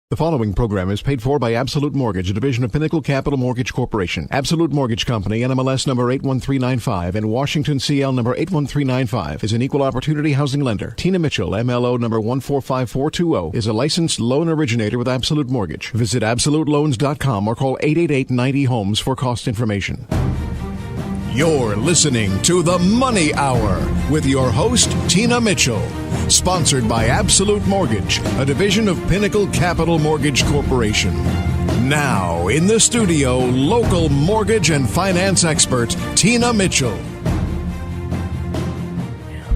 The following program is paid for by Absolute Mortgage, a division of Pinnacle Capital Mortgage Corporation. Absolute Mortgage Company, NMLS number 81395 and Washington CL number 81395 is an equal opportunity housing lender. Tina Mitchell, MLO number 145420, is a licensed loan originator with Absolute Mortgage. Visit absoluteloans.com or call 888-90-HOMES for cost information. You're listening to The Money Hour with your host, Tina Mitchell. Sponsored by Absolute Mortgage, a division of Pinnacle Capital Mortgage Corporation. Now, in the studio, local mortgage and finance expert, Tina Mitchell.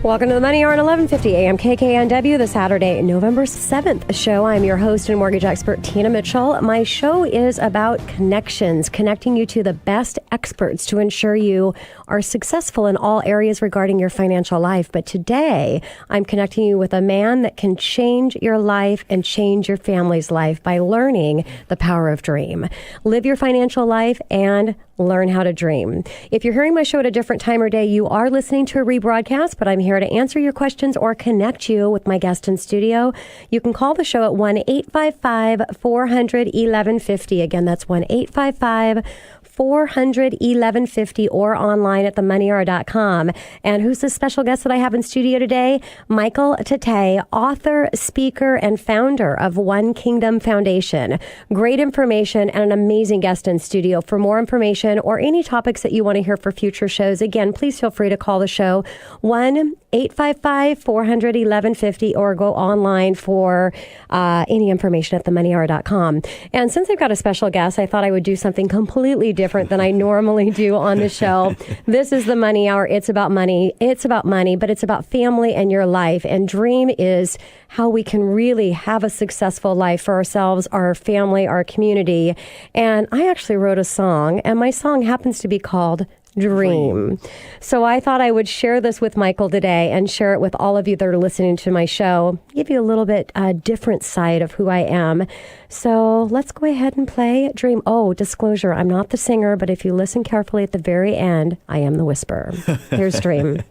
Welcome to the Money Hour on 1150 AM KKNW, the Saturday, November 7th show. I'm your host and mortgage expert, Tina Mitchell. My show is about connections, connecting you to the best experts to ensure you are successful in all areas regarding your financial life. But today, I'm connecting you with a man that can change your life and change your family's life by learning the power of dream. Live your financial life and learn how to dream. If you're hearing my show at a different time or day, you are listening to a rebroadcast, but I'm here to answer your questions or connect you with my guest in studio. You can call the show at 1-855-400-1150. Again, that's 1-855-400-1150 or online at themoneyhour.com. And who's the special guest that I have in studio today? Michael Tetteh, author, speaker, and founder of One Kingdom Foundation. Great information and an amazing guest in studio. For more information or any topics that you want to hear for future shows, again, please feel free to call the show 1-855-400-1150 or go online for any information at themoneyhour.com. And since I've got a special guest, I thought I would do something completely different than I normally do on the show. This is the Money Hour. It's about money. It's about money, but it's about family and your life. And dream is how we can really have a successful life for ourselves, our family, our community. And I actually wrote a song, and my song happens to be called Dream. So I thought I would share this with Michael today and share it with all of you that are listening to my show, give you a little bit different side of who I am. So let's go ahead and play Dream. Oh, disclosure, I'm not the singer, but if you listen carefully at the very end, I am the whisperer. Here's Dream.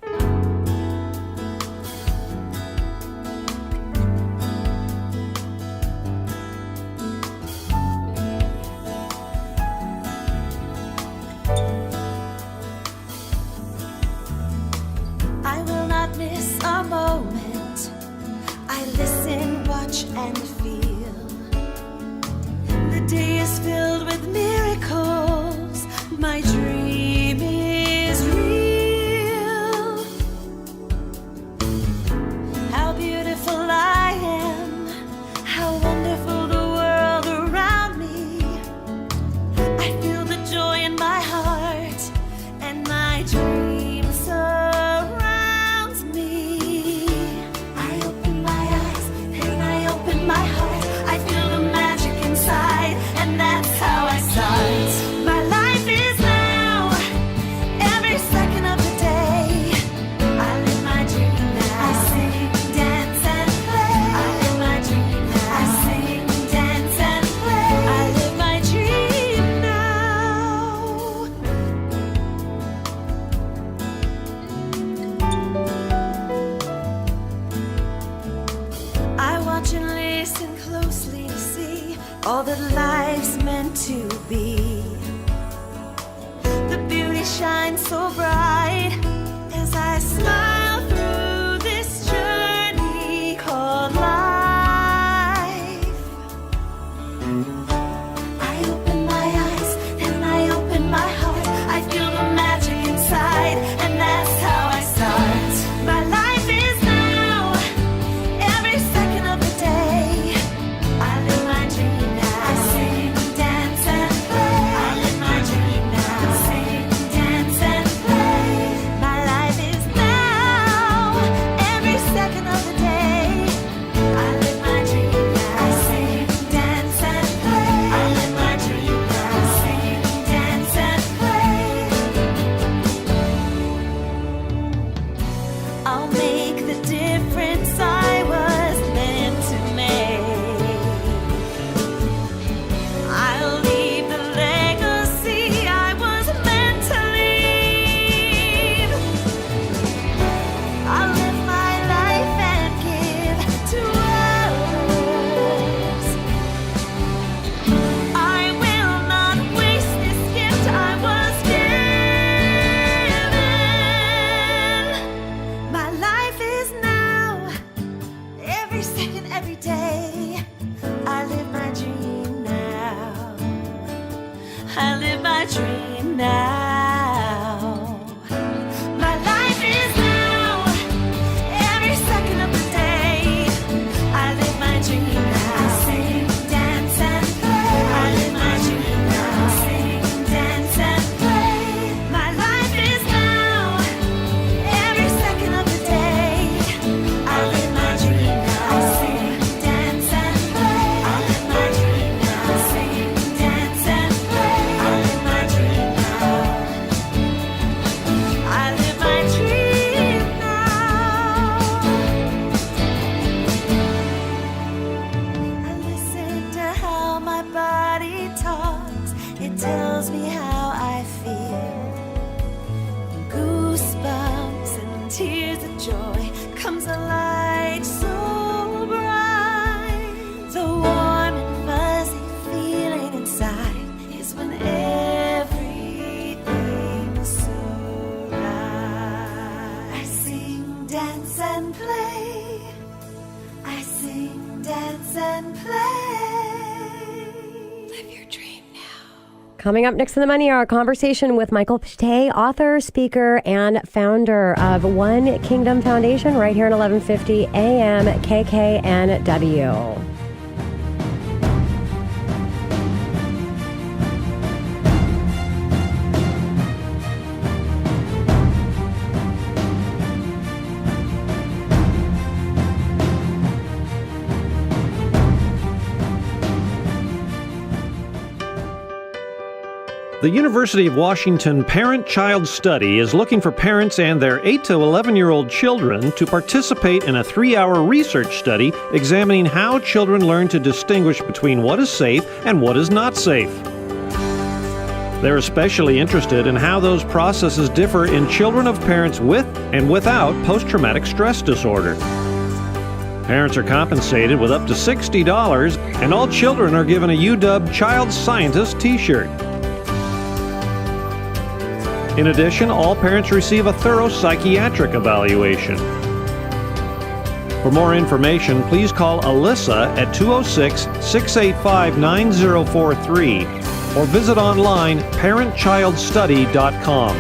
And feel the day is filled with miracles. My dream is real. How beautiful I am, how wonderful the world around me. I feel the joy in my heart, and my dream surrounds me. I open my eyes, my heart, I feel the magic inside, and that's how I start. My life is now, every second of the day. I live my dream now. I sing, dance, and play. I live my dream now. I sing, dance, and play. I live my dream now. I watch and listen closely to see all that life's meant to be. The beauty shines so bright as I smile through this journey called life. I open my eyes and I open my heart. I feel the magic inside, and that's how I start. My life is now, every second of the day. I live my dream now. I sing, dance, and play. I live my dream now. I sing, dance, and play. My life is now, every second of the day. I live my dream now. I sing, dance, and play. now. My life is now. Every second of the day, I live my dream now. I sing, dance, and play. I live my dream now. I sing, dance, and play. My life is now. Every second of the day, I live my dream now. I sing, dance, and play. I live my dream now. I sing, dance, and play. I live my dream now. I live my dream now. I listen to how my body talks. It tells me how I feel. Goosebumps and tears of joy comes a light so bright. The warm and fuzzy feeling inside is when everything's so right. I sing, dance, and play. I sing, dance, and play. Live your dream now. Coming up next in the Money Hour, conversation with Michael Tetteh, author, speaker, and founder of One Kingdom Foundation, right here at 1150 AM KKNW. The University of Washington Parent-Child Study is looking for parents and their 8 to 11-year-old children to participate in a 3-hour research study examining how children learn to distinguish between what is safe and what is not safe. They're especially interested in how those processes differ in children of parents with and without post-traumatic stress disorder. Parents are compensated with up to $60, and all children are given a UW Child Scientist t-shirt. In addition, all parents receive a thorough psychiatric evaluation. For more information, please call Alyssa at 206-685-9043 or visit online parentchildstudy.com.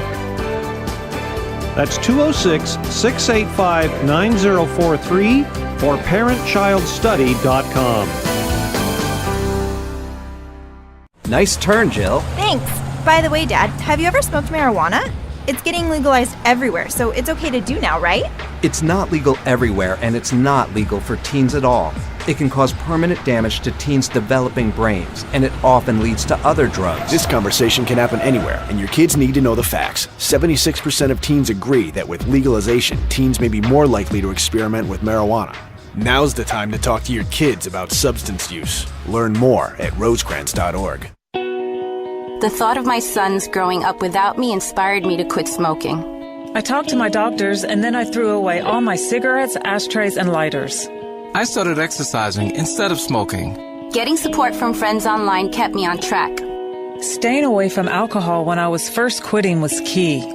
That's 206-685-9043 or parentchildstudy.com. Nice turn, Jill. Thanks. By the way, Dad, have you ever smoked marijuana? It's getting legalized everywhere, so it's okay to do now, right? It's not legal everywhere, and it's not legal for teens at all. It can cause permanent damage to teens' developing brains, and it often leads to other drugs. This conversation can happen anywhere, and your kids need to know the facts. 76% of teens agree that with legalization, teens may be more likely to experiment with marijuana. Now's the time to talk to your kids about substance use. Learn more at rosecrans.org. The thought of my sons growing up without me inspired me to quit smoking. I talked to my doctors, and then I threw away all my cigarettes, ashtrays, and lighters. I started exercising instead of smoking. Getting support from friends online kept me on track. Staying away from alcohol when I was first quitting was key.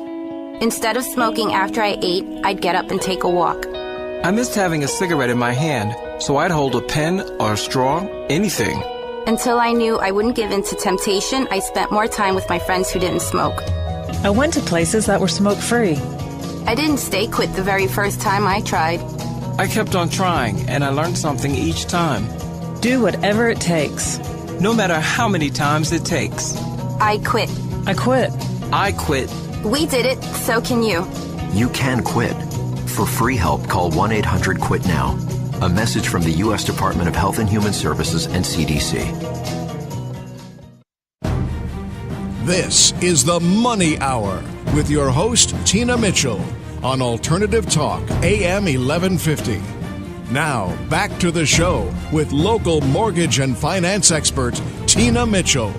Instead of smoking after I ate, I'd get up and take a walk. I missed having a cigarette in my hand, so I'd hold a pen or a straw, anything. Until I knew I wouldn't give in to temptation, I spent more time with my friends who didn't smoke. I went to places that were smoke-free. I didn't stay quit the very first time I tried. I kept on trying, and I learned something each time. Do whatever it takes. No matter how many times it takes. I quit. I quit. I quit. We did it, so can you. You can quit. For free help, call 1-800-QUIT-NOW. A message from the U.S. Department of Health and Human Services and CDC. This is the Money Hour with your host, Tina Mitchell, on Alternative Talk, AM 1150. Now, back to the show with local mortgage and finance expert, Tina Mitchell.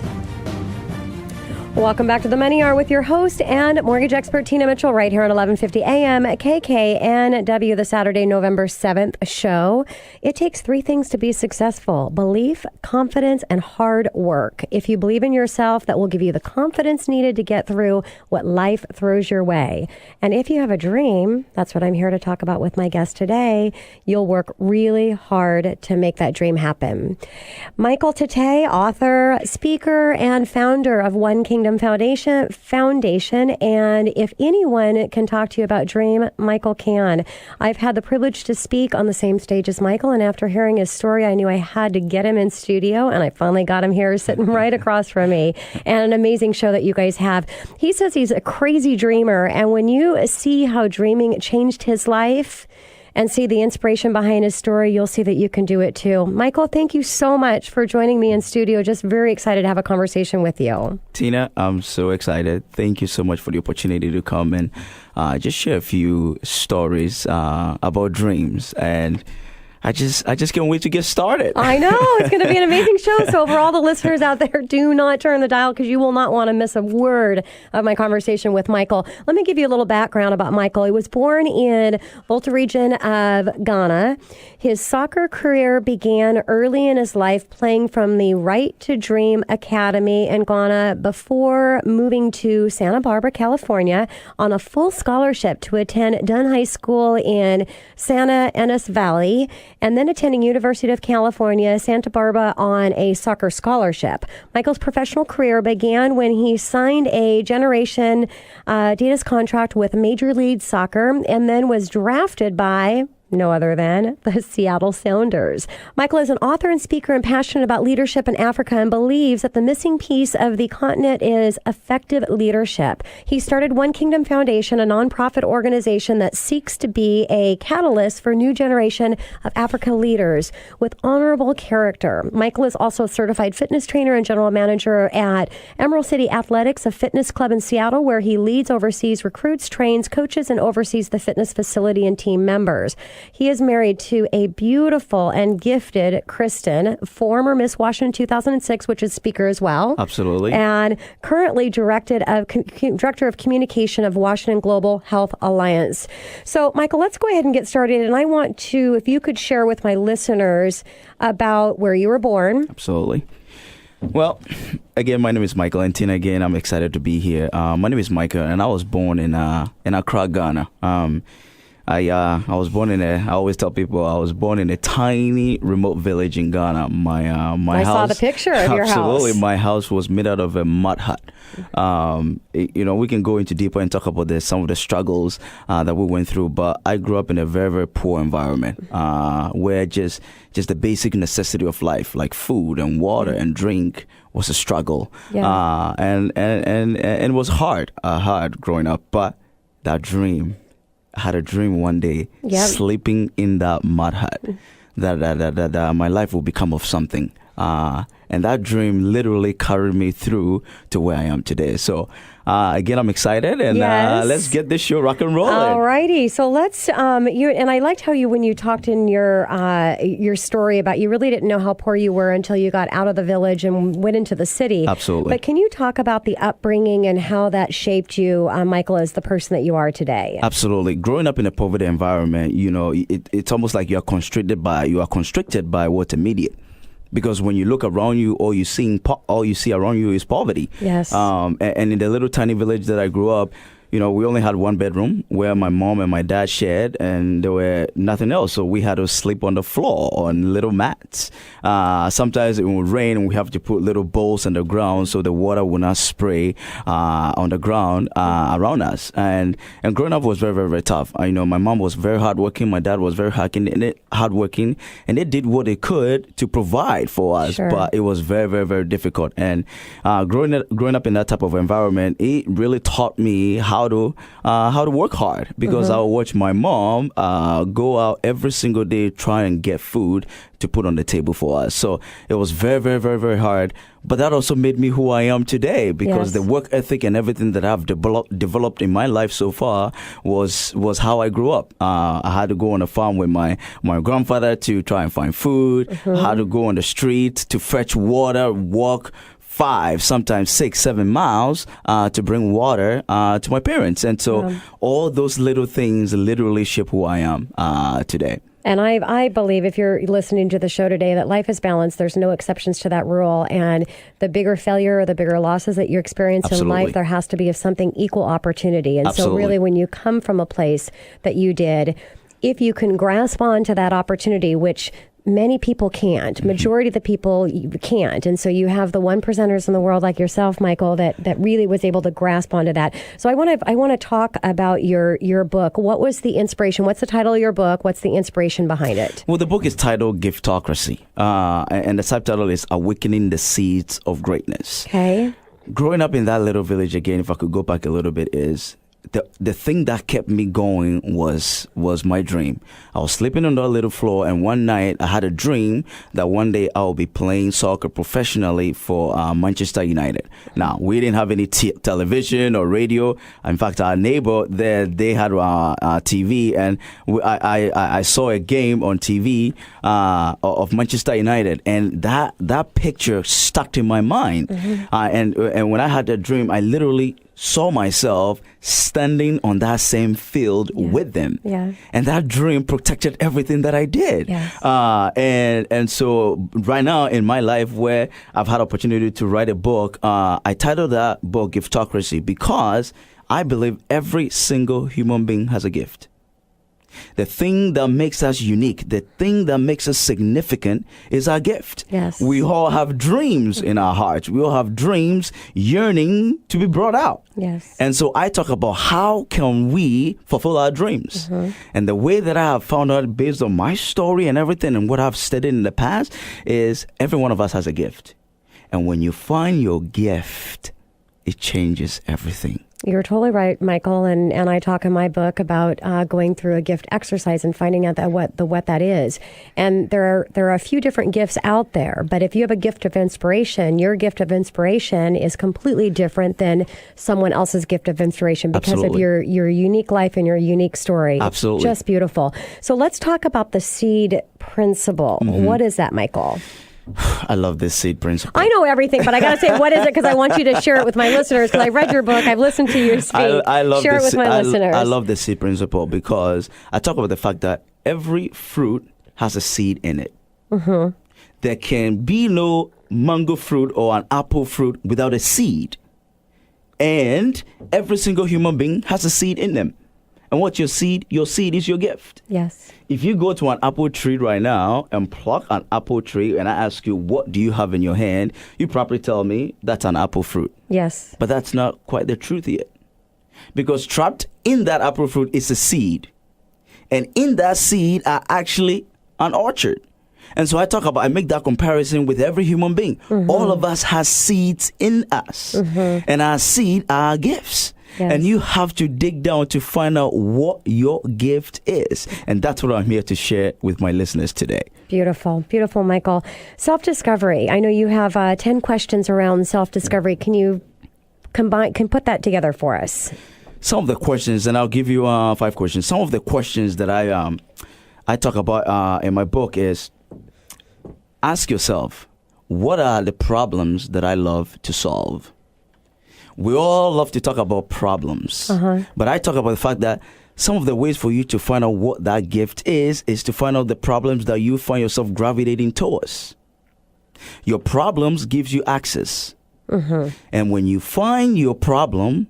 Welcome back to the Money Hour with your host and mortgage expert Tina Mitchell right here at 1150 AM KKNW, the Saturday, November 7th show. It takes 3 things to be successful: belief, confidence, and hard work. If you believe in yourself, that will give you the confidence needed to get through what life throws your way. And if you have a dream, that's what I'm here to talk about with my guest today, you'll work really hard to make that dream happen. Michael Tetteh, author, speaker, and founder of One Kingdom Kingdom Foundation. And if anyone can talk to you about Dream, Michael can. I've had the privilege to speak on the same stage as Michael, and after hearing his story, I knew I had to get him in studio, and I finally got him here sitting right across from me. And an amazing show that you guys have. He says he's a crazy dreamer, and when you see how dreaming changed his life and see the inspiration behind his story, you'll see that you can do it too. Michael, thank you so much for joining me in studio. Just very excited to have a conversation with you. Tina, I'm so excited. Thank you so much for the opportunity to come and just share a few stories about dreams. And I just can't wait to get started. I know. It's going to be an amazing show. So for all the listeners out there, do not turn the dial because you will not want to miss a word of my conversation with Michael. Let me give you a little background about Michael. He was born in Volta Region of Gana. His soccer career began early in his life playing from the Right to Dream Academy in Ghana before moving to Santa Barbara, California on a full scholarship to attend Dunn High School in Enes Valley, and then attending University of California, Santa Barbara on a soccer scholarship. Michael's professional career began when he signed a Generation Adidas contract with Major League Soccer and then was drafted by no other than the Seattle Sounders. Michael is an author and speaker and passionate about leadership in Africa and believes that the missing piece of the continent is effective leadership. He started One Kingdom Foundation, a nonprofit organization that seeks to be a catalyst for a new generation of African leaders with honorable character. Michael is also a certified fitness trainer and general manager at Emerald City Athletics, a fitness club in Seattle, where he leads, oversees, recruits, trains, coaches, and oversees the fitness facility and team members. He is married to a beautiful and gifted Kristen, former Miss Washington 2006, which is speaker as well. Absolutely. And currently Director of Communication of Washington Global Health Alliance. So, Michael, let's go ahead and get started. And I want to, if you could share with my listeners about where you were born. Absolutely. Well, again, my name is Michael, and Tina, again, I'm excited to be here. My name is Michael, and I was born in Accra, Ghana. I was born in I always tell people I was born in a tiny remote village in Ghana. My I house. Saw the picture of your house. Absolutely, my house was made out of a mud hut. We can go into deeper and talk about some of the struggles that we went through. But I grew up in a very, very poor environment where just the basic necessity of life, like food and water and drink, was a struggle. Yeah. And it was hard growing up. But that dream. I had a dream one day, sleeping in that mud hut, that my life will become of something. And that dream literally carried me through to where I am today. So, again, I'm excited, and let's get this show rock and rolling. All righty. So let's, and I liked how when you talked in your story about you really didn't know how poor you were until you got out of the village and went into the city. Absolutely. But can you talk about the upbringing and how that shaped you, Michael, as the person that you are today? Absolutely. Growing up in a poverty environment, it's almost like you are constricted by what's immediate. Because when you look around you, all you see around you is poverty. Yes. And in the little tiny village that I grew up, we only had one bedroom where my mom and my dad shared, and there were nothing else. So we had to sleep on the floor on little mats. Sometimes it would rain, and we have to put little bowls on the ground so the water would not spray on the ground around us. And growing up was very, very, very tough. My mom was very hardworking. My dad was very hardworking, and they did what they could to provide for us. Sure. But it was very, very, very difficult. And growing up in that type of environment, it really taught me how to work hard, because I would watch my mom go out every single day try and get food to put on the table for us. So it was very, very, very, very hard. But that also made me who I am today, because the work ethic and everything that I've developed in my life so far was how I grew up. I had to go on a farm with my grandfather to try and find food. I had to go on the street to fetch water, walk 5, sometimes 6, 7 miles to bring water to my parents. And so all those little things literally shape who I am today. And I believe, if you're listening to the show today, that life is balanced. There's no exceptions to that rule. And the bigger failure or the bigger losses that you experience in life, there has to be of something equal opportunity. And so really, when you come from a place that you did, if you can grasp onto that opportunity, which many people can't. Majority of the people can't. And so you have the 1%ers in the world like yourself, Michael, that really was able to grasp onto that. So I want to talk about your book. What was the inspiration? What's the title of your book? What's the inspiration behind it? Well, the book is titled Giftocracy, and the subtitle is Awakening the Seeds of Greatness. Okay. Growing up in that little village, again, if I could go back a little bit, is the thing that kept me going was my dream. I was sleeping on that little floor, and one night I had a dream that one day I will be playing soccer professionally for Manchester United. Now, we didn't have any television or radio. In fact, our neighbor there, they had TV, and I saw a game on TV of Manchester United, and that picture stuck in my mind. And when I had that dream, I literally saw myself standing on that same field with them. Yeah. And that dream protected everything that I did. Yes. And so right now in my life, where I've had opportunity to write a book, I titled that book Giftocracy because I believe every single human being has a gift. The thing that makes us unique, the thing that makes us significant is our gift. Yes. We all have dreams in our hearts. We all have dreams yearning to be brought out. Yes. And so I talk about how can we fulfill our dreams. And the way that I have found out based on my story and everything and what I've studied in the past is every one of us has a gift. And when you find your gift, it changes everything. You're totally right, Michael. And I talk in my book about going through a gift exercise and finding out what that is. And there are a few different gifts out there. But if you have a gift of inspiration, your gift of inspiration is completely different than someone else's gift of inspiration because of your unique life and your unique story. Absolutely. Just beautiful. So let's talk about the seed principle. What is that, Michael? I love this seed principle. I know everything, but I got to say, what is it? Because I want you to share it with my listeners. Because I read your book, I've listened to you speak. I love share it with my listeners. I love the seed principle because I talk about the fact that every fruit has a seed in it. There can be no mango fruit or an apple fruit without a seed. And every single human being has a seed in them. And what's your seed? Your seed is your gift. Yes. If you go to an apple tree right now and pluck an apple tree and I ask you, what do you have in your hand? You probably tell me that's an apple fruit. Yes. But that's not quite the truth yet. Because trapped in that apple fruit is a seed. And in that seed are actually an orchard. And so I make that comparison with every human being. All of us has seeds in us. And our seed are our gifts. Yes. And you have to dig down to find out what your gift is. And that's what I'm here to share with my listeners today. Beautiful. Beautiful, Michael. Self-discovery. I know you have 10 questions around self-discovery. Can you put that together for us? Some of the questions, and I'll give you 5 questions. Some of the questions that I talk about in my book is, ask yourself, what are the problems that I love to solve? We all love to talk about problems, but I talk about the fact that some of the ways for you to find out what that gift is to find out the problems that you find yourself gravitating towards. Your problems gives you access. And when you find your problem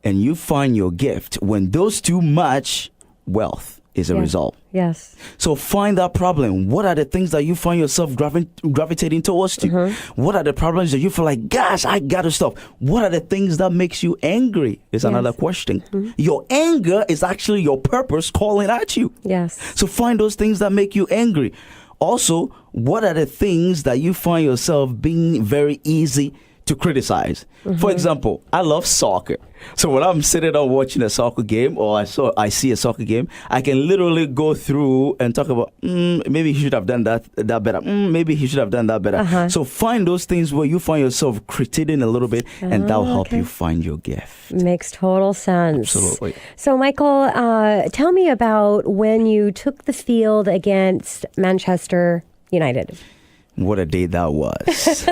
and you find your gift, when those two match, wealth is a result. Yes. So find that problem. What are the things that you find yourself gravitating towards to? What are the problems that you feel like, gosh, I got to stop? What are the things that makes you angry is another question. Your anger is actually your purpose calling at you. Yes. So find those things that make you angry. Also, what are the things that you find yourself being very easy to criticize? For example, I love soccer. So when I'm sitting down watching a soccer game or I see a soccer game, I can literally go through and talk about, maybe he should have done that better. Maybe he should have done that better. So find those things where you find yourself critiquing a little bit and that'll help you find your gift. Makes total sense. Absolutely. So Michael, tell me about when you took the field against Manchester United. What a day that was.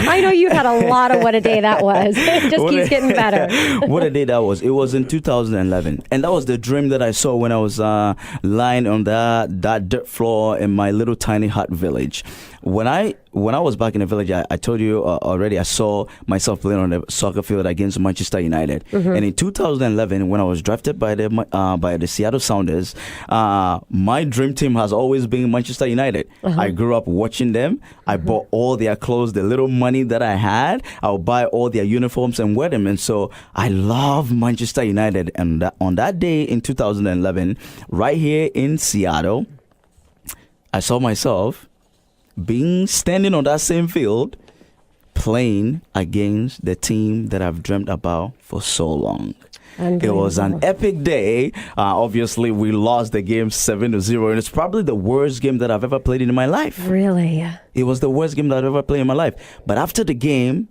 I know you had a lot of what a day that was. It just keeps getting better. What a day that was. It was in 2011. And that was the dream that I saw when I was lying on that dirt floor in my little tiny hut village. when I was back in the village, I told you already, I saw myself playing on the soccer field against Manchester United. And in 2011, when I was drafted by the Seattle Sounders, my dream team has always been Manchester United. I grew up watching them. I bought all their clothes, the little money that I had. I would buy all their uniforms and wear them. And so I love Manchester United. And on that day in 2011, right here in Seattle, I saw myself standing on that same field, playing against the team that I've dreamt about for so long. It was an epic day. Obviously, we lost the game 7-0, and it's probably the worst game that I've ever played in my life. Really? It was the worst game that I've ever played in my life. But after the game,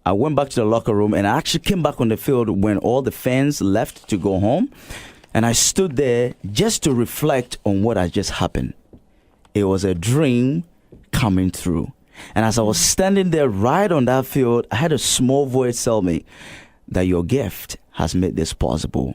I went back to the locker room, and I actually came back on the field when all the fans left to go home. And I stood there just to reflect on what had just happened. It was a dream coming through. And as I was standing there right on that field, I had a small voice tell me that your gift has made this possible.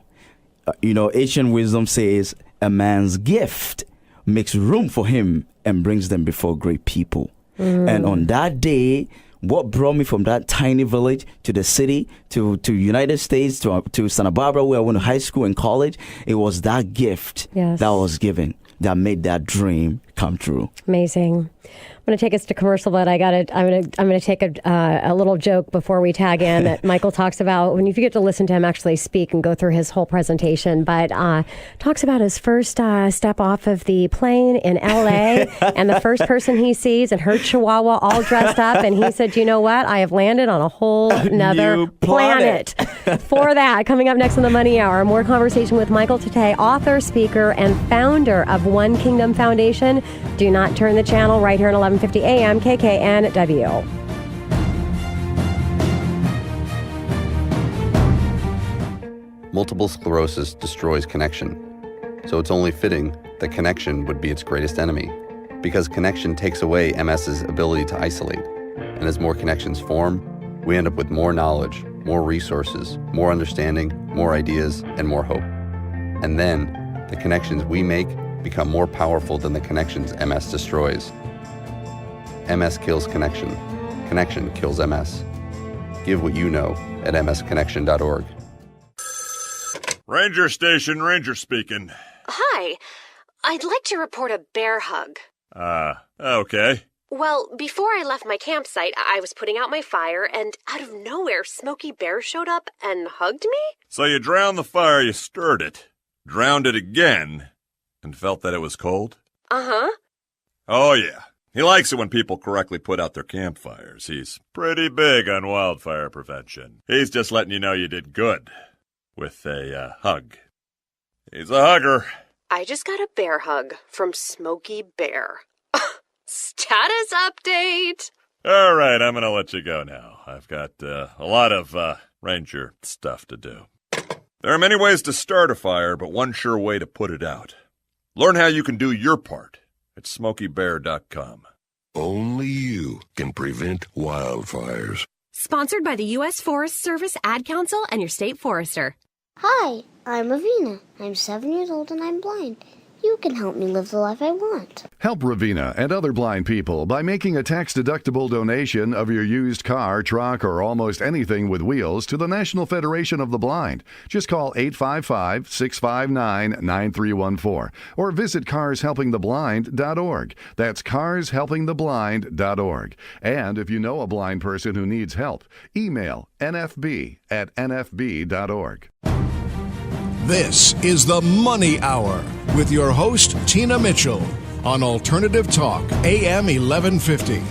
Ancient wisdom says a man's gift makes room for him and brings them before great people. And on that day, what brought me from that tiny village to the city, to United States, to Santa Barbara, where I went to high school and college, it was that gift that I was given that made that dream come true. Amazing. I'm going to take us to commercial, but I'm going to take a little joke before we tag in that Michael talks about when you get to listen to him actually speak and go through his whole presentation, but talks about his first step off of the plane in LA and the first person he sees and her chihuahua all dressed up, and he said, you know what? I have landed on a whole nother planet. For that, coming up next on the Money Hour, more conversation with Michael Tetteh, author, speaker, and founder of One Kingdom Foundation. Do not turn the channel, right here at 1150 AM KKNW. Multiple sclerosis destroys connection, so it's only fitting that connection would be its greatest enemy, because connection takes away MS's ability to isolate, and as more connections form, we end up with more knowledge, more resources, more understanding, more ideas, and more hope. And then, the connections we make become more powerful than the connections MS destroys. MS kills connection. Connection kills MS. Give what you know at msconnection.org. Ranger Station, Ranger speaking. Hi. I'd like to report a bear hug. Okay. Well, before I left my campsite, I was putting out my fire, and out of nowhere, Smokey Bear showed up and hugged me? So you drowned the fire, you stirred it, drowned it again, and felt that it was cold? Uh-huh. Oh, yeah. He likes it when people correctly put out their campfires. He's pretty big on wildfire prevention. He's just letting you know you did good with a hug. He's a hugger. I just got a bear hug from Smokey Bear. Status update! All right, I'm going to let you go now. I've got a lot of ranger stuff to do. There are many ways to start a fire, but one sure way to put it out. Learn how you can do your part at SmokeyBear.com. Only you can prevent wildfires. Sponsored by the U.S. Forest Service Ad Council and your state forester. Hi, I'm Ravina. I'm 7 years old and I'm blind. You can help me live the life I want. Help Ravina and other blind people by making a tax-deductible donation of your used car, truck, or almost anything with wheels to the National Federation of the Blind. Just call 855-659-9314 or visit carshelpingtheblind.org. That's carshelpingtheblind.org. And if you know a blind person who needs help, email nfb@nfb.org. This is the Money Hour with your host, Tina Mitchell, on Alternative Talk, AM 1150.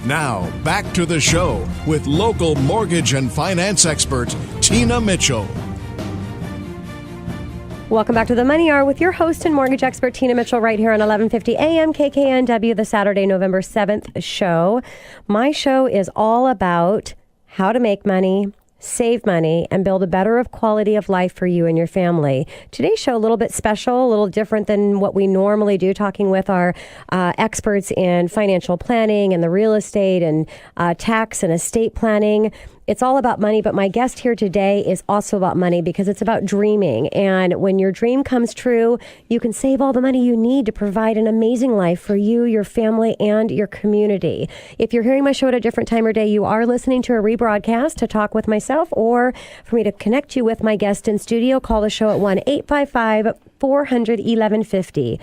Now, back to the show with local mortgage and finance expert, Tina Mitchell. Welcome back to the Money Hour with your host and mortgage expert, Tina Mitchell, right here on 1150 AM KKNW, the Saturday, November 7th show. My show is all about how to make money, save money, and build a better quality of life for you and your family. Today's show a little bit special, a little different than what we normally do, talking with our experts in financial planning and the real estate and tax and estate planning. it's all about money, but my guest here today is also about money because it's about dreaming. And when your dream comes true, you can save all the money you need to provide an amazing life for you, your family, and your community. If you're hearing my show at a different time or day, you are listening to a rebroadcast. To talk with myself or for me to connect you with my guest in studio, call the show at 1-855-400-1150.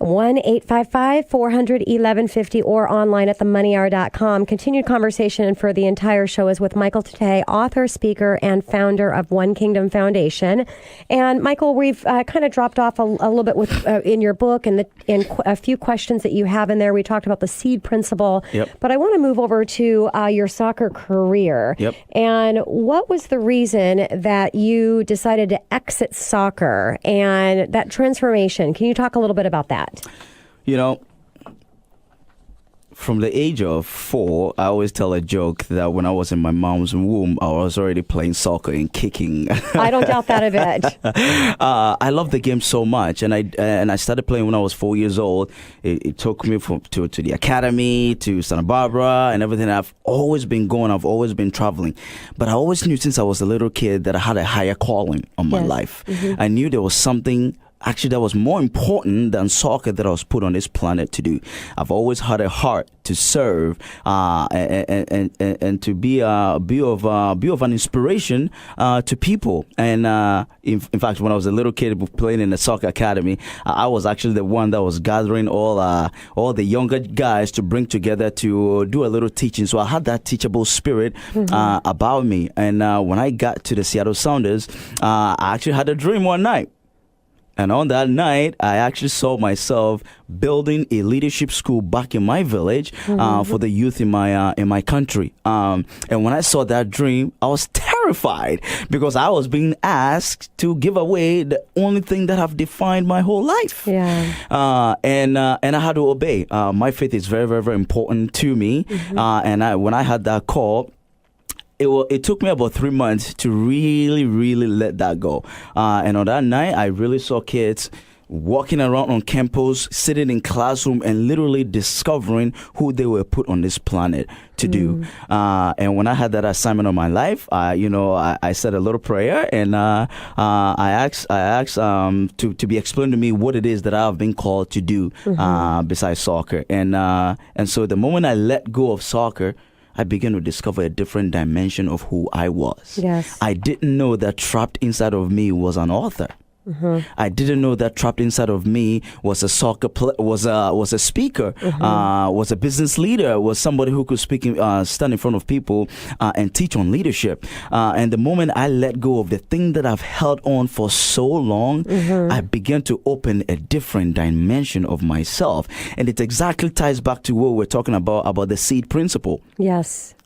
1-855-400-1150 or online at themoneyhour.com. Continued conversation for the entire show is with Michael Tetteh, author, speaker, and founder of One Kingdom Foundation. And Michael, we've kind of dropped off a little bit with in your book and in a few questions that you have in there. We talked about the seed principle, but I want to move over to your soccer career. And what was the reason that you decided to exit soccer and that transformation? Can you talk a little bit about that? You know, from the age of 4, I always tell a joke that when I was in my mom's womb, I was already playing soccer and kicking. I don't doubt that a bit. I love the game so much, and I started playing when I was 4 years old. It took me to the academy, to Santa Barbara, and everything. I've always been going. I've always been traveling, but I always knew since I was a little kid that I had a higher calling on my life. I knew there was something actually that was more important than soccer that I was put on this planet to do. I've always had a heart to serve and to be of an inspiration to people. And in fact, when I was a little kid playing in the soccer academy, I was actually the one that was gathering all the younger guys to bring together to do a little teaching. So I had that teachable spirit about me. And when I got to the Seattle Sounders, I actually had a dream one night. And on that night, I actually saw myself building a leadership school back in my village for the youth in my country. And when I saw that dream, I was terrified because I was being asked to give away the only thing that have defined my whole life. And I had to obey. My faith is very, very, very important to me. And when I had that call, it took me about 3 months to really, really let that go. And on that night, I really saw kids walking around on campus, sitting in classroom, and literally discovering who they were put on this planet to do. And when I had that assignment on my life, I said a little prayer, and I asked to be explained to me what it is that I have been called to do besides soccer. And so the moment I let go of soccer, I began to discover a different dimension of who I was. I didn't know that trapped inside of me was an author. I didn't know that trapped inside of me was a soccer was a speaker, was a business leader, was somebody who could stand in front of people and teach on leadership. And the moment I let go of the thing that I've held on for so long, I began to open a different dimension of myself. And it exactly ties back to what we're talking about the seed principle.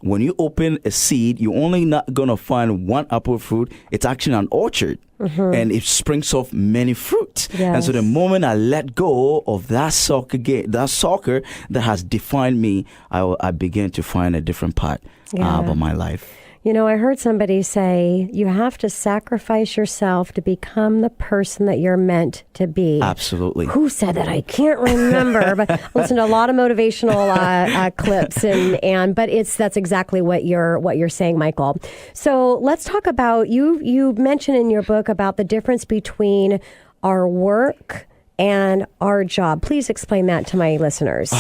When you open a seed, you're only not going to find one apple fruit. It's actually an orchard. And it springs off many fruits. And so the moment I let go of that soccer that has defined me, I began to find a different part about my life. You know, I heard somebody say you have to sacrifice yourself to become the person that you're meant to be. Absolutely. Who said that? I can't remember, but I listened to a lot of motivational clips, but that's exactly what you're saying, Michael. So let's talk about you mentioned in your book about the difference between our work and our job. Please explain that to my listeners.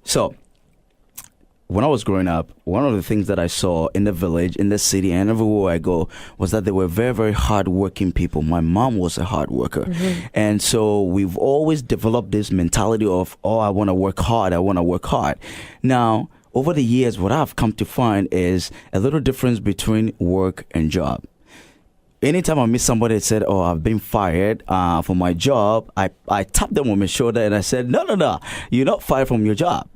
So, when I was growing up, one of the things that I saw in the village, in the city, and everywhere I go was that they were very, very hardworking people. My mom was a hard worker. And so we've always developed this mentality of, I want to work hard. I want to work hard. Now, over the years, what I've come to find is a little difference between work and job. Anytime I meet somebody that said, I've been fired for my job, I tap them on my shoulder and I said, no, you're not fired from your job.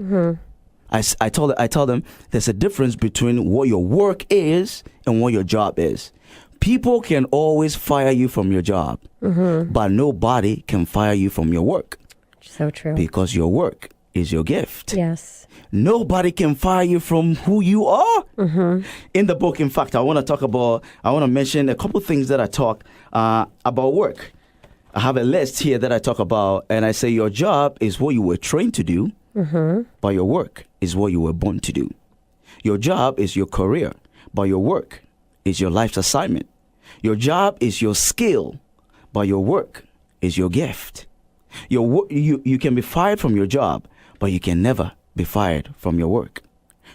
I tell them there's a difference between what your work is and what your job is. People can always fire you from your job, but nobody can fire you from your work. So true. Because your work is your gift. Yes. Nobody can fire you from who you are. In the book, in fact, I want to mention a couple things that I talk about work. I have a list here that I talk about, and I say your job is what you were trained to do, but your work is what you were born to do. Your job is your career. but your work is your life's assignment. Your job is your skill, but your work is your gift. You can be fired from your job, but you can never be fired from your work.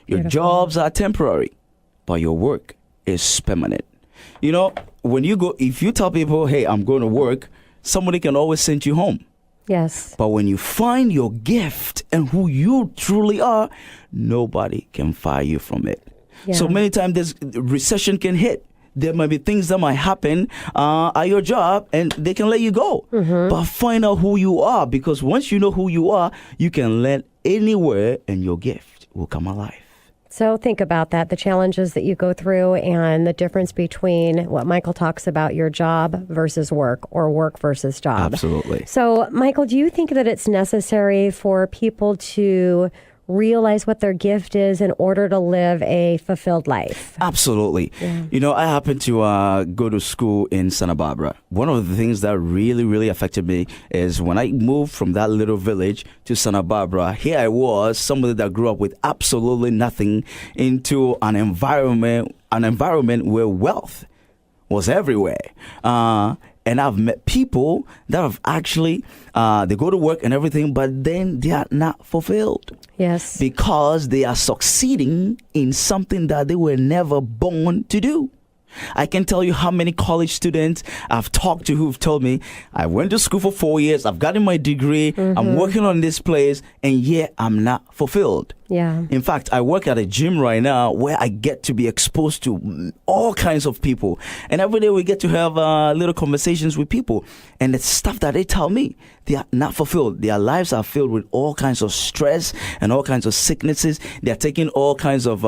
Your jobs are temporary, but your work is permanent. You know, if you tell people, hey, I'm going to work, somebody can always send you home. Yes. But when you find your gift and who you truly are, nobody can fire you from it. Yeah. So many times this recession can hit. There might be things that might happen at your job and they can let you go. But find out who you are, because once you know who you are, you can land anywhere and your gift will come alive. So think about that, the challenges that you go through and the difference between what Michael talks about, your job versus work or work versus job. Absolutely. So, Michael, do you think that it's necessary for people to realize what their gift is in order to live a fulfilled life? Absolutely. Yeah. You know, I happened to go to school in Santa Barbara. One of the things that really, really affected me is when I moved from that little village to Santa Barbara, here I was, somebody that grew up with absolutely nothing, into an environment where wealth was everywhere. And I've met people that have actually, they go to work and everything, but then they are not fulfilled. Yes. Because they are succeeding in something that they were never born to do. I can tell you how many college students I've talked to who've told me, I went to school for 4 years, I've gotten my degree, I'm working on this place, and yet I'm not fulfilled. Yeah. In fact, I work at a gym right now where I get to be exposed to all kinds of people. And every day we get to have little conversations with people. And the stuff that they tell me, they are not fulfilled. Their lives are filled with all kinds of stress and all kinds of sicknesses. They're taking all kinds of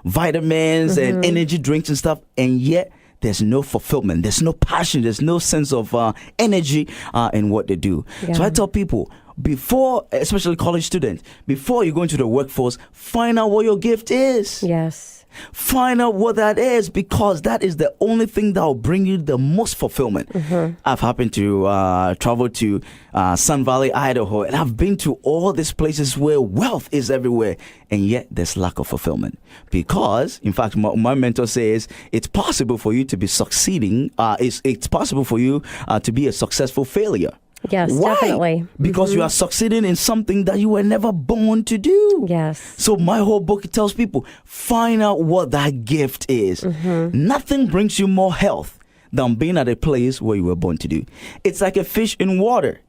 vitamins and energy drinks and stuff. And yet there's no fulfillment. There's no passion. There's no sense of energy in what they do. Yeah. So I tell people, before, especially college students, before you go into the workforce, find out what your gift is. Yes. Find out what that is, because that is the only thing that will bring you the most fulfillment. I've happened to travel to Sun Valley, Idaho, and I've been to all these places where wealth is everywhere, and yet there's lack of fulfillment. Because, in fact, my mentor says it's possible for you to be succeeding. It's possible for you to be a successful failure. Yes, Why? definitely. Because you are succeeding in something that you were never born to do. Yes. So my whole book tells people, find out what that gift is. Nothing brings you more health than being at a place where you were born to do. It's like a fish in water.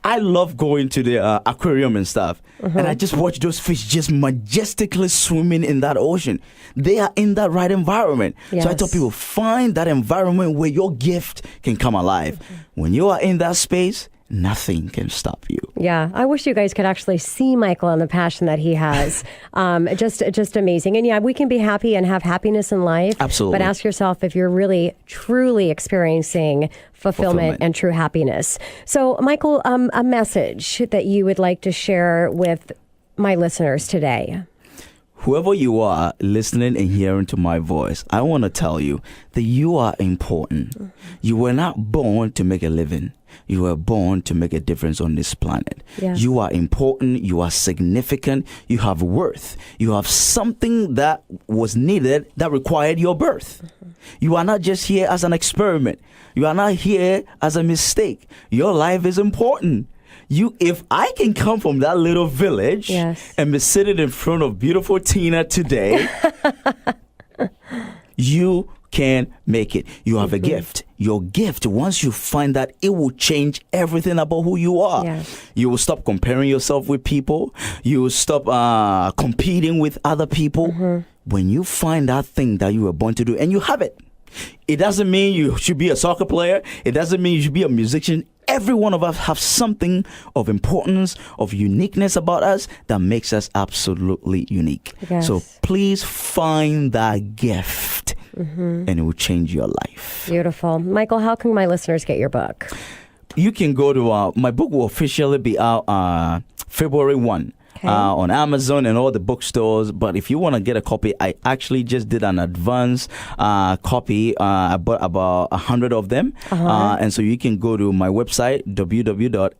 I love going to the aquarium and stuff. And I just watch those fish just majestically swimming in that ocean. They are in that right environment. Yes. So I tell people, find that environment where your gift can come alive. When you are in that space, nothing can stop you. Yeah, I wish you guys could actually see Michael and the passion that he has. Just amazing. And yeah, we can be happy and have happiness in life. Absolutely. But ask yourself if you're really, truly experiencing fulfillment and true happiness. So, Michael, a message that you would like to share with my listeners today. Whoever you are listening and hearing to my voice, I want to tell you that you are important. You were not born to make a living. You were born to make a difference on this planet. Yes. You are important. You are significant. You have worth. You have something that was needed that required your birth. You are not just here as an experiment. You are not here as a mistake. Your life is important. If I can come from that little village and be sitting in front of beautiful Tina today, you can make it. You have a gift. Your gift, once you find that, it will change everything about who you are. Yes. You will stop comparing yourself with people. You will stop competing with other people. When you find that thing that you were born to do and you have it, it doesn't mean you should be a soccer player. It doesn't mean you should be a musician. Every one of us have something of importance, of uniqueness about us that makes us absolutely unique. Yes. So please find that gift and it will change your life. Beautiful. Michael, how can my listeners get your book? You can go to, my book will officially be out February 1. On Amazon and all the bookstores. But if you want to get a copy, I actually just did an advance copy. I bought about 100 of them. And so you can go to my website, www.mttetteh,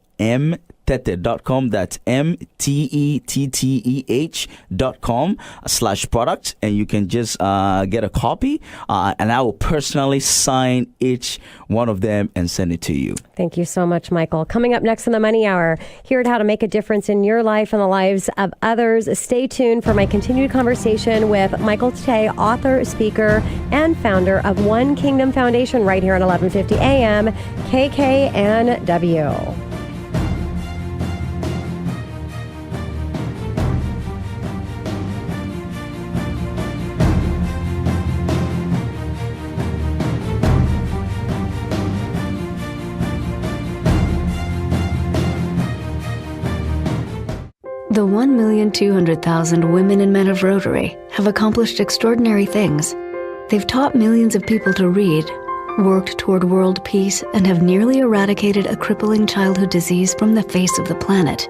Tetteh.com. That's MTETTEH.com/product. And you can just get a copy. And I will personally sign each one of them and send it to you. Thank you so much, Michael. Coming up next in the Money Hour, hear how to make a difference in your life and the lives of others. Stay tuned for my continued conversation with Michael Tetteh, author, speaker, and founder of One Kingdom Foundation right here at 1150 AM KKNW. The 1,200,000 women and men of Rotary have accomplished extraordinary things. They've taught millions of people to read, worked toward world peace, and have nearly eradicated a crippling childhood disease from the face of the planet.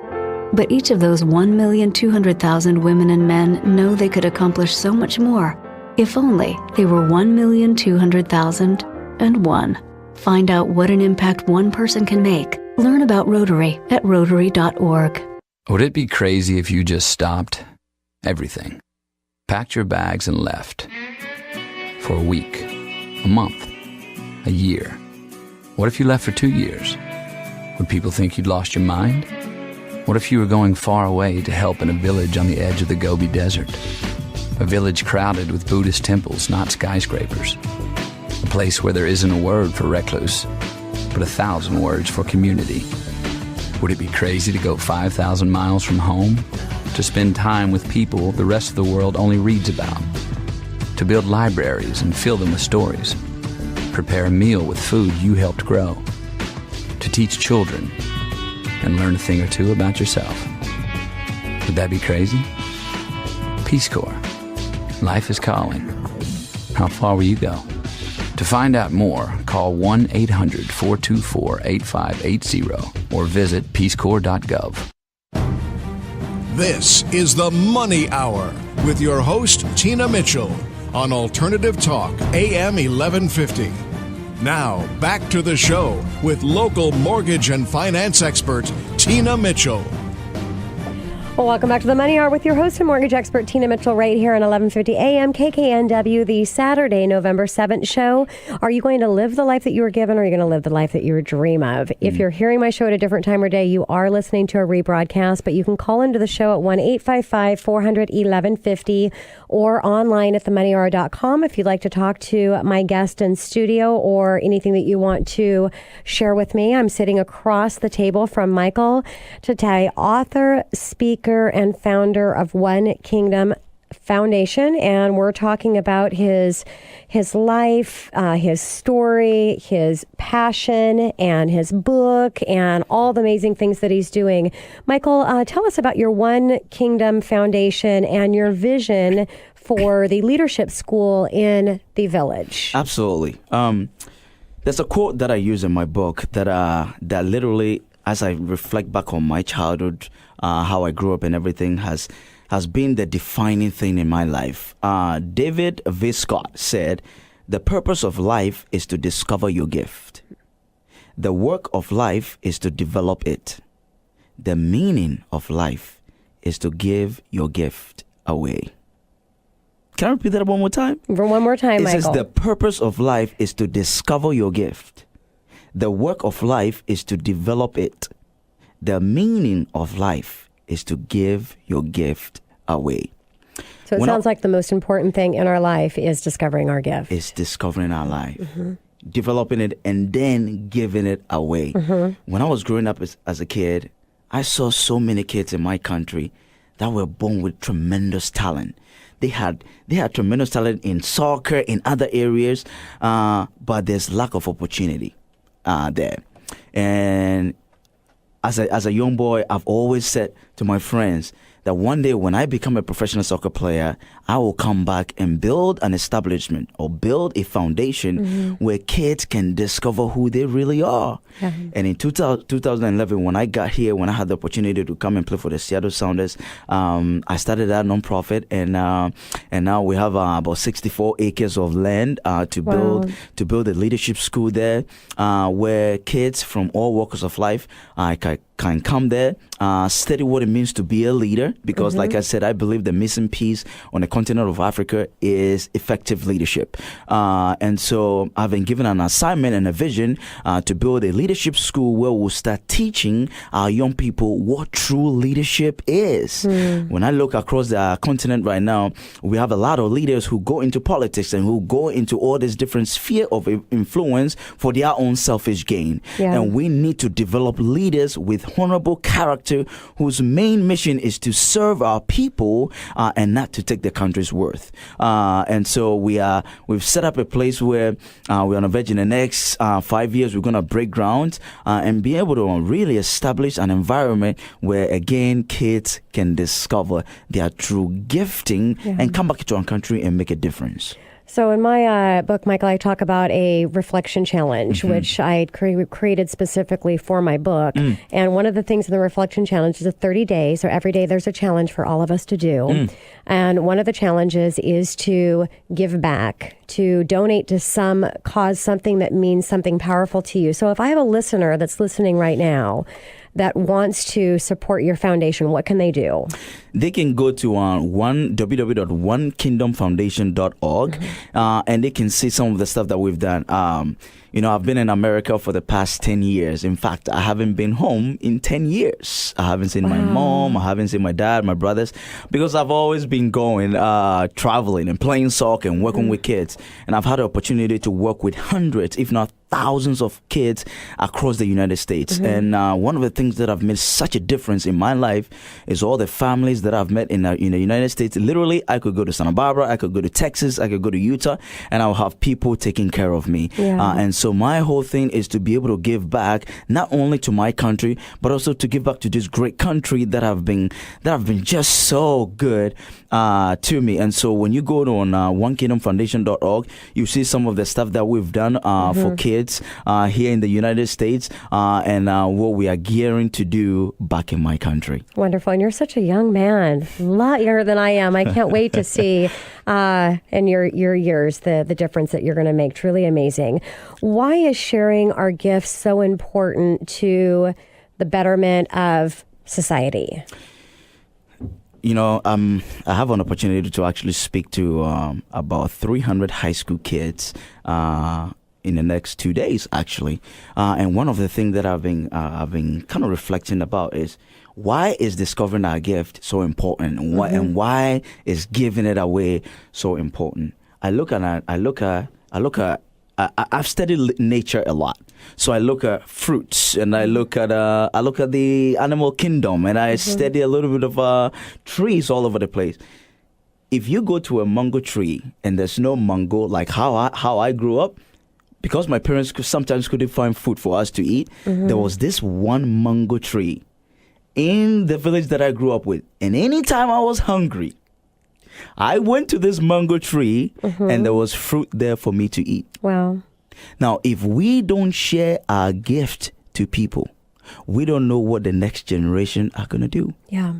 But each of those 1,200,000 women and men know they could accomplish so much more if only they were 1,200,001. Find out what an impact one person can make. Learn about Rotary at Rotary.org. Would it be crazy if you just stopped everything, packed your bags and left for a week, a month, a year? What if you left for 2 years? Would people think you'd lost your mind? What if you were going far away to help in a village on the edge of the Gobi Desert? A village crowded with Buddhist temples, not skyscrapers. A place where there isn't a word for recluse, but 1,000 words for community. Would it be crazy to go 5,000 miles from home? To spend time with people the rest of the world only reads about? To build libraries and fill them with stories? Prepare a meal with food you helped grow? To teach children and learn a thing or two about yourself? Would that be crazy? Peace Corps. Life is calling. How far will you go? To find out more, call 1-800-424-8580 or visit peacecorps.gov. This is the Money Hour with your host, Tina Mitchell, on Alternative Talk, AM 1150. Now, back to the show with local mortgage and finance expert, Tina Mitchell. Well, welcome back to the Money Hour with your host and mortgage expert, Tina Mitchell, right here at 1150 AM KKNW, the Saturday, November 7th show. Are you going to live the life that you were given, or are you going to live the life that you dream of? If you're hearing my show at a different time or day, you are listening to a rebroadcast, but you can call into the show at 1-855-400-1150 or online at themoneyhour.com if you'd like to talk to my guest in studio or anything that you want to share with me. I'm sitting across the table from Michael Tetteh, author, speaker, and founder of One Kingdom Foundation, and we're talking about his life, his story, his passion, and his book, and all the amazing things that he's doing. Michael, tell us about your One Kingdom Foundation and your vision for the leadership school in the village. Absolutely. There's a quote that I use in my book that literally, as I reflect back on my childhood, how I grew up and everything has been the defining thing in my life. David V. Scott said, "The purpose of life is to discover your gift. The work of life is to develop it. The meaning of life is to give your gift away." Can I repeat that one more time? One more time, Michael. It says the purpose of life is to discover your gift. The work of life is to develop it. The meaning of life is to give your gift away. So it sounds like the most important thing in our life is discovering our gift. It's discovering our life, developing it, and then giving it away. When I was growing up as a kid, I saw so many kids in my country that were born with tremendous talent. They had tremendous talent in soccer, in other areas, but there's lack of opportunity there. And as a young boy, I've always said to my friends that one day when I become a professional soccer player, I will come back and build an establishment or build a foundation where kids can discover who they really are. And in 2011, when I got here, when I had the opportunity to come and play for the Seattle Sounders, I started that nonprofit, and now we have about 64 acres of land to build a leadership school there, where kids from all walks of life can come there, study what it means to be a leader, because like I said, I believe the missing piece on the continent of Africa is effective leadership. And so I've been given an assignment and a vision to build a leadership school where we'll start teaching our young people what true leadership is. When I look across the continent right now, we have a lot of leaders who go into politics and who go into all this different sphere of influence for their own selfish gain. And we need to develop leaders with honorable character whose main mission is to serve our people and not to take the country's worth. And so we've set up a place where we're on a verge in the next 5 years. We're going to break ground and be able to really establish an environment where, again, kids can discover their true gifting and come back to our country and make a difference. So in my book, Michael, I talk about a reflection challenge, which I created specifically for my book. And one of the things in the reflection challenge is 30 days. So every day there's a challenge for all of us to do. And one of the challenges is to give back, to donate to some cause, something that means something powerful to you. So if I have a listener that's listening right now that wants to support your foundation, what can they do? They can go to www.onekingdomfoundation.org and they can see some of the stuff that we've done. I've been in America for the past 10 years. In fact, I haven't been home in 10 years. I haven't seen my mom. I haven't seen my dad, my brothers, because I've always been going, traveling and playing soccer and working with kids. And I've had the opportunity to work with hundreds, if not thousands of kids across the United States. And one of the things that have made such a difference in my life is all the families that I've met in the United States. Literally, I could go to Santa Barbara, I could go to Texas, I could go to Utah, and I'll have people taking care of me. And so my whole thing is to be able to give back, not only to my country, but also to give back to this great country that have been just so good to me. And so when you go to onekingdomfoundation.org, you see some of the stuff that we've done for kids here in the United States and what we are gearing to do back in my country. Wonderful. And you're such a young man, a lot younger than I am. I can't wait to see in your years the difference that you're going to make. Truly amazing. Why is sharing our gifts so important to the betterment of society? I have an opportunity to actually speak to about 300 high school kids in the next 2 days, actually. And one of the things that I've been kind of reflecting about is, why is discovering our gift so important? And why is giving it away so important? I've studied nature a lot. So I look at fruits and I look at the animal kingdom, and I study a little bit of trees all over the place. If you go to a mango tree and there's no mango, like how I grew up, because my parents sometimes couldn't find food for us to eat, there was this one mango tree in the village that I grew up with. And anytime I was hungry, I went to this mango tree and there was fruit there for me to eat. Wow. Now, if we don't share our gift to people, we don't know what the next generation are going to do. Yeah.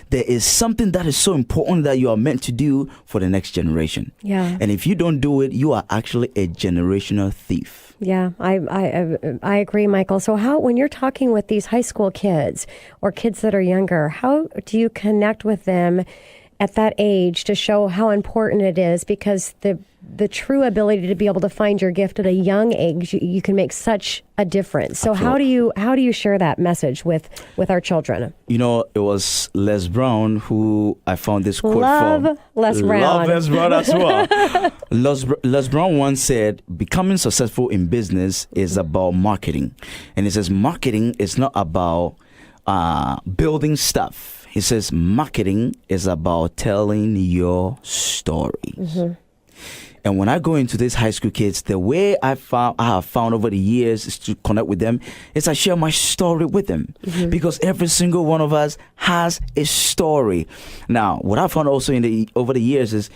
There is something that is so important that you are meant to do for the next generation. Yeah. And if you don't do it, you are actually a generational thief. Yeah, I agree, Michael. So when you're talking with these high school kids or kids that are younger, how do you connect with them at that age to show how important it is? Because the true ability to be able to find your gift at a young age, you can make such a difference. So Absolutely. how do you share that message with our children? It was Les Brown who I found this quote from. Love Les Brown as well. Les Brown once said, becoming successful in business is about marketing. And he says marketing is not about building stuff. He says marketing is about telling your story. And when I go into these high school kids, the way I have found over the years is to connect with them is I share my story with them, because every single one of us has a story. Now, what I found also over the years is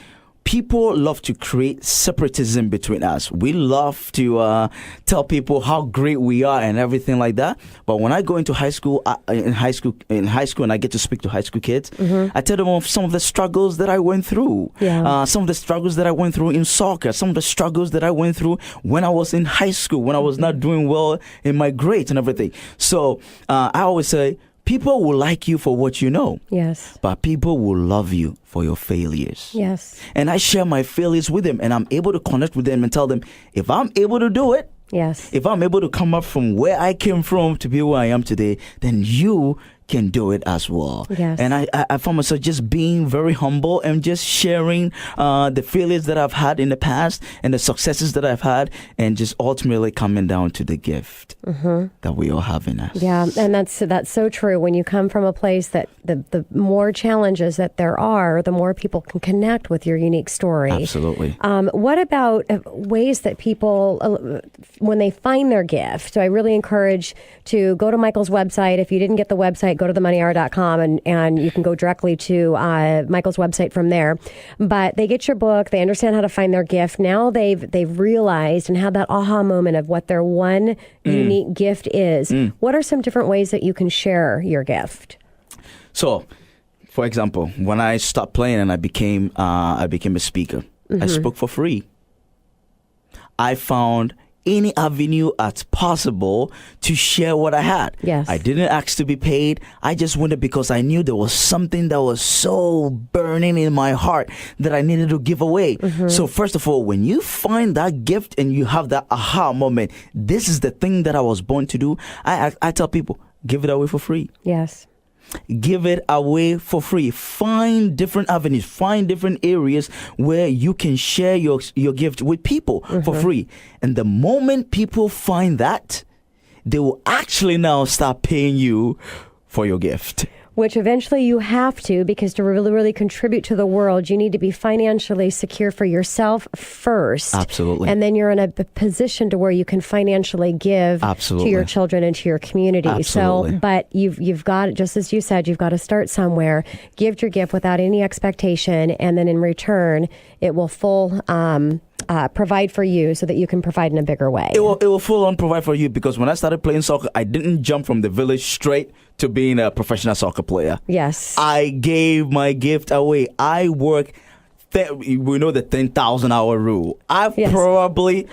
people love to create separatism between us. We love to tell people how great we are and everything like that. But when I go into high school, and I get to speak to high school kids, I tell them of some of the struggles that I went through. Some of the struggles that I went through in soccer, some of the struggles that I went through when I was in high school, when I was not doing well in my grades and everything. So I always say, people will like you for what you know. Yes. But people will love you for your failures. Yes. And I share my failures with them, and I'm able to connect with them and tell them, if I'm able to do it, yes, if I'm able to come up from where I came from to be where I am today, then you can do it as well. Yes. And I found myself just being very humble and just sharing the failures that I've had in the past and the successes that I've had, and just ultimately coming down to the gift that we all have in us. Yeah, and that's so true. When you come from a place that the more challenges that there are, the more people can connect with your unique story. Absolutely. What about ways that people, when they find their gift? So I really encourage to go to Michael's website. If you didn't get the website, go to themoneyhour.com and you can go directly to Michael's website from there. But they get your book, they understand how to find their gift. Now they've realized and had that aha moment of what their one unique gift is. What are some different ways that you can share your gift? So, for example, when I stopped playing and I became a speaker, I spoke for free. I found any avenue as possible to share what I had. Yes. I didn't ask to be paid. I just went because I knew there was something that was so burning in my heart that I needed to give away. So first of all, when you find that gift and you have that aha moment, this is the thing that I was born to do, I tell people, give it away for free. Yes. Give it away for free. Find different avenues, find different areas where you can share your gift with people for free. And the moment people find that, they will actually now start paying you for your gift. Which eventually you have to, because to really, really contribute to the world, you need to be financially secure for yourself first. Absolutely. And then you're in a position to where you can financially give to your children and to your community. Absolutely. So, but you've got, just as you said, you've got to start somewhere, give your gift without any expectation, and then in return, it will provide for you so that you can provide in a bigger way. It will full on provide for you, because when I started playing soccer, I didn't jump from the village straight to being a professional soccer player. Yes. I gave my gift away. I work, we know the 10,000 hour rule. Probably,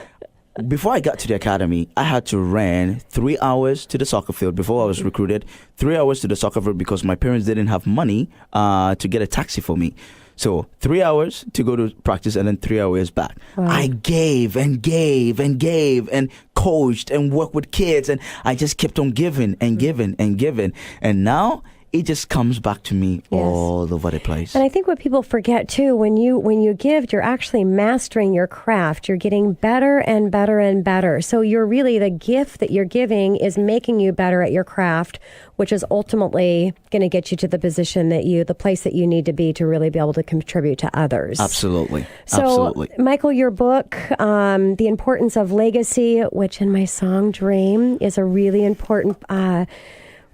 before I got to the academy, I had to run 3 hours to the soccer field before I was recruited, 3 hours to the soccer field because my parents didn't have money to get a taxi for me. So 3 hours to go to practice and then 3 hours back. Wow. I gave and gave and gave and coached and worked with kids, and I just kept on giving and giving and giving. And now it just comes back to me all over the place. And I think what people forget too, when you give, you're actually mastering your craft. You're getting better and better and better. So you're really, the gift that you're giving is making you better at your craft, which is ultimately going to get you to the position the place that you need to be to really be able to contribute to others. Absolutely. So, Absolutely. Michael, your book, The Importance of Legacy, which in my song Dream is a really important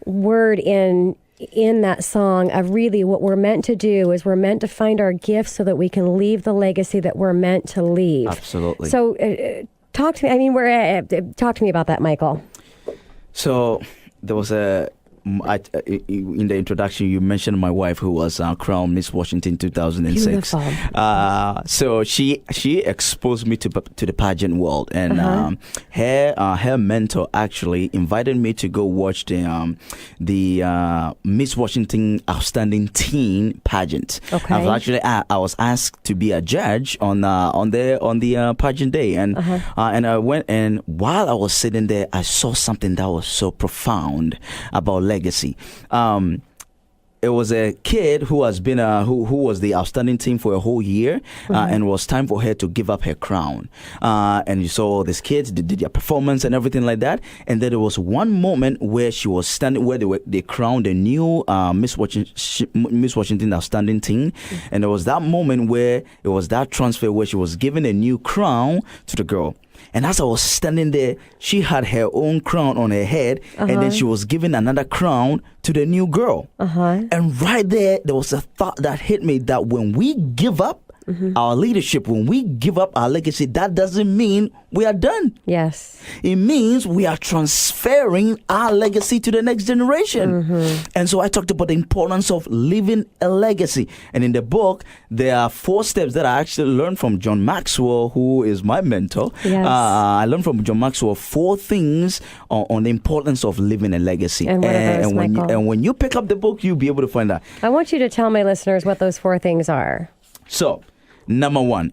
word in that song, of really what we're meant to do is we're meant to find our gifts so that we can leave the legacy that we're meant to leave. Absolutely. So talk to me. Talk to me about that, Michael. So there was in the introduction, you mentioned my wife, who was crowned Miss Washington 2006. So she exposed me to the pageant world, and her mentor actually invited me to go watch the Miss Washington Outstanding Teen pageant. Okay. I was asked to be a judge on the pageant day, and I went, and while I was sitting there, I saw something that was so profound about legacy. It was a kid who has been who was the outstanding teen for a whole year, and it was time for her to give up her crown. And you saw these kids, they did their performance and everything like that. And then there was one moment where she was standing, where they crowned a new Miss Washington outstanding teen, and there was that moment where it was that transfer where she was given a new crown to the girl. And as I was standing there, she had her own crown on her head, and then she was given another crown to the new girl. And right there was a thought that hit me, that when we give up our leadership, when we give up our legacy, that doesn't mean we are done. Yes. It means we are transferring our legacy to the next generation. And so I talked about the importance of leaving a legacy. And in the book, there are 4 steps that I actually learned from John Maxwell, who is my mentor. Yes. I learned from John Maxwell 4 things on the importance of leaving a legacy. And what are those, Michael? when you pick up the book, you'll be able to find out. I want you to tell my listeners what those 4 things are. So, number 1,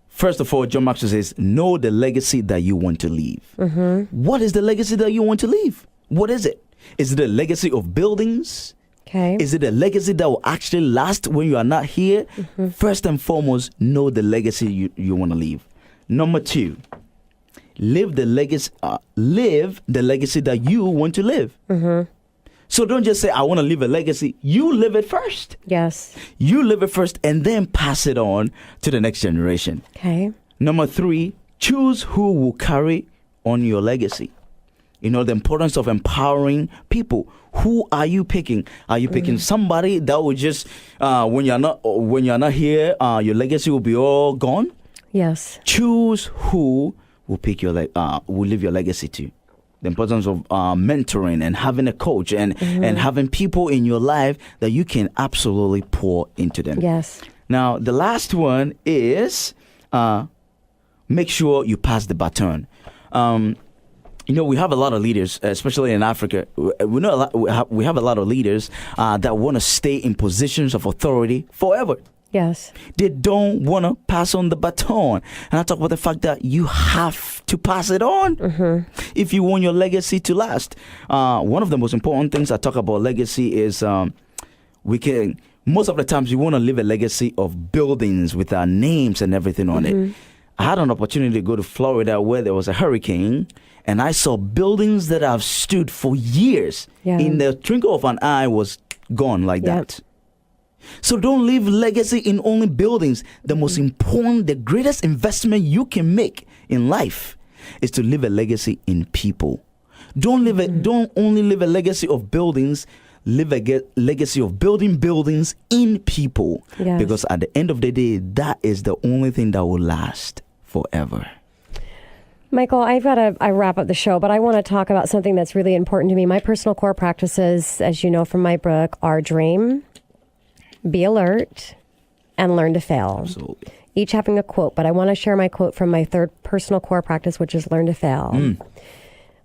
first of all, John Maxwell says, know the legacy that you want to leave. What is the legacy that you want to leave? What is it? Is it a legacy of buildings? Okay. Is it a legacy that will actually last when you are not here? First and foremost, know the legacy you want to leave. Number 2, live the legacy that you want to live. So don't just say, I want to leave a legacy. You live it first. Yes. You live it first and then pass it on to the next generation. Okay. Number 3, choose who will carry on your legacy. You know, the importance of empowering people. Who are you picking? Are you picking somebody that will just, when you're not here, your legacy will be all gone? Yes. Choose who will pick your will leave your legacy to. The importance of mentoring and having a coach and having people in your life that you can absolutely pour into them. Yes. Now, the last one is make sure you pass the baton. You know, we have a lot of leaders, especially in Africa. We have a lot of leaders that want to stay in positions of authority forever. Yes. They don't want to pass on the baton. And I talk about the fact that you have to pass it on if you want your legacy to last. One of the most important things I talk about legacy is most of the times we want to leave a legacy of buildings with our names and everything on it. I had an opportunity to go to Florida where there was a hurricane, and I saw buildings that have stood for years. In the twinkle of an eye was gone like that. So don't leave legacy in only buildings. The most important, the greatest investment you can make in life is to leave a legacy in people. Don't only live a legacy of buildings. Live a legacy of building buildings in people. Yes. Because at the end of the day, that is the only thing that will last forever. Michael, I wrap up the show, but I want to talk about something that's really important to me. My personal core practices, as you know from my book, are dream, be alert, and learn to fail. Absolutely. Each having a quote, but I want to share my quote from my 3rd personal core practice, which is learn to fail.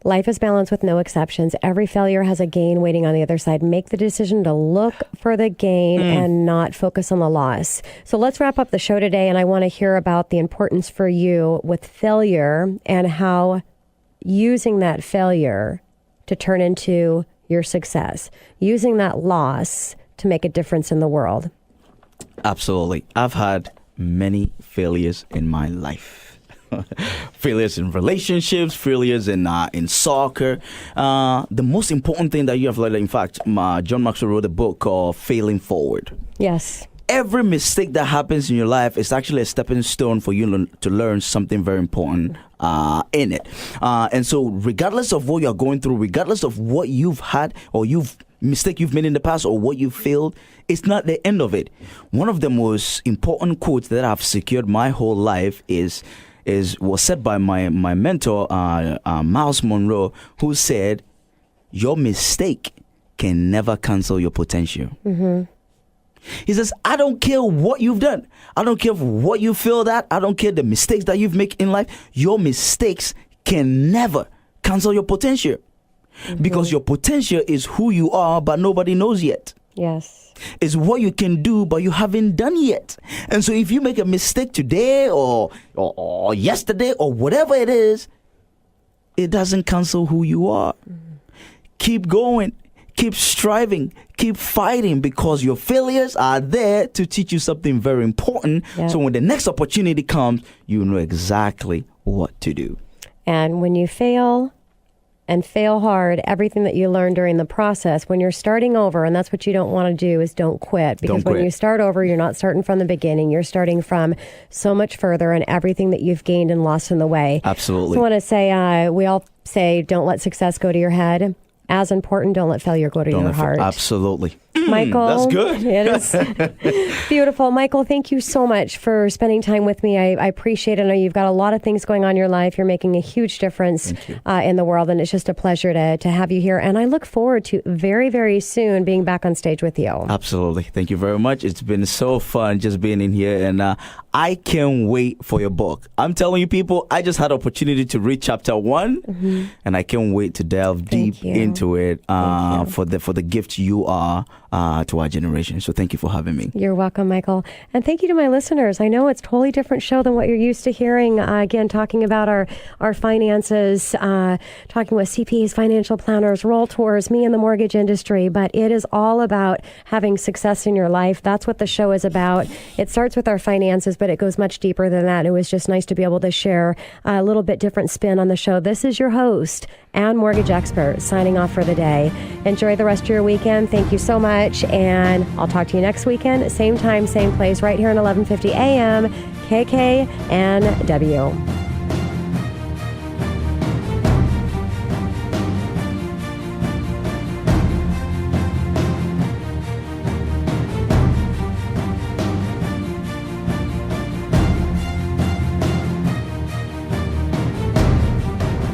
Life is balanced with no exceptions. Every failure has a gain waiting on the other side. Make the decision to look for the gain and not focus on the loss. So let's wrap up the show today, and I want to hear about the importance for you with failure and how using that failure to turn into your success, using that loss to make a difference in the world. Absolutely. I've had many failures in my life. Failures in relationships, failures in soccer. The most important thing that you have learned, in fact, John Maxwell wrote a book called Failing Forward. Yes. Every mistake that happens in your life is actually a stepping stone for you to learn something very important in it. And so regardless of what you're going through, regardless of what you've had or mistake you've made in the past or what you failed, it's not the end of it. One of the most important quotes that I've secured my whole life was said by my mentor, Miles Monroe, who said, your mistake can never cancel your potential. He says, I don't care what you've done. I don't care what you failed at. I don't care the mistakes that you've made in life. Your mistakes can never cancel your potential. Because your potential is who you are, but nobody knows yet. Yes. It's what you can do, but you haven't done yet. And so if you make a mistake today or yesterday or whatever it is, it doesn't cancel who you are. Keep going. Keep striving. Keep fighting, because your failures are there to teach you something very important. Yeah. So when the next opportunity comes, you know exactly what to do. And when you fail, and fail hard, everything that you learn during the process, when you're starting over, and that's what you don't want to do, is don't quit. Because when you start over, you're not starting from the beginning. You're starting from so much further, and everything that you've gained and lost in the way. Absolutely. So I want to say, we all say, don't let success go to your head. As important, don't let failure go to your heart. Absolutely. Michael. That's good. It is beautiful. Michael, thank you so much for spending time with me. I appreciate it. I know you've got a lot of things going on in your life. You're making a huge difference in the world, and it's just a pleasure to have you here. And I look forward to very, very soon being back on stage with you. Absolutely. Thank you very much. It's been so fun just being in here, and I can't wait for your book. I'm telling you, people, I just had opportunity to read chapter 1, and I can't wait to delve deep into it for the gift you are to our generation. So thank you for having me. You're welcome, Michael. And thank you to my listeners. I know it's a totally different show than what you're used to hearing. Again, talking about our finances, talking with CPAs, financial planners, realtors, me in the mortgage industry. But it is all about having success in your life. That's what the show is about. It starts with our finances, but it goes much deeper than that. It was just nice to be able to share a little bit different spin on the show. This is your host and mortgage expert signing off for the day. Enjoy the rest of your weekend. Thank you so much. And I'll talk to you next weekend. Same time, same place, right here at 1150 AM, KKNW.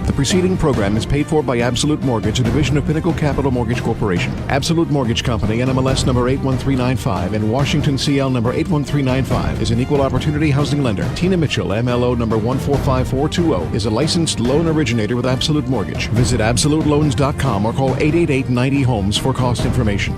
The preceding program is paid for by Absolute Mortgage, a division of Pinnacle Capital Mortgage Corporation. Absolute Mortgage Company, NMLS number 81395 and Washington CL number 81395 is an equal opportunity housing lender. Tina Mitchell, MLO number 145420, is a licensed loan originator with Absolute Mortgage. Visit absoluteloans.com or call 888-90-HOMES for cost information.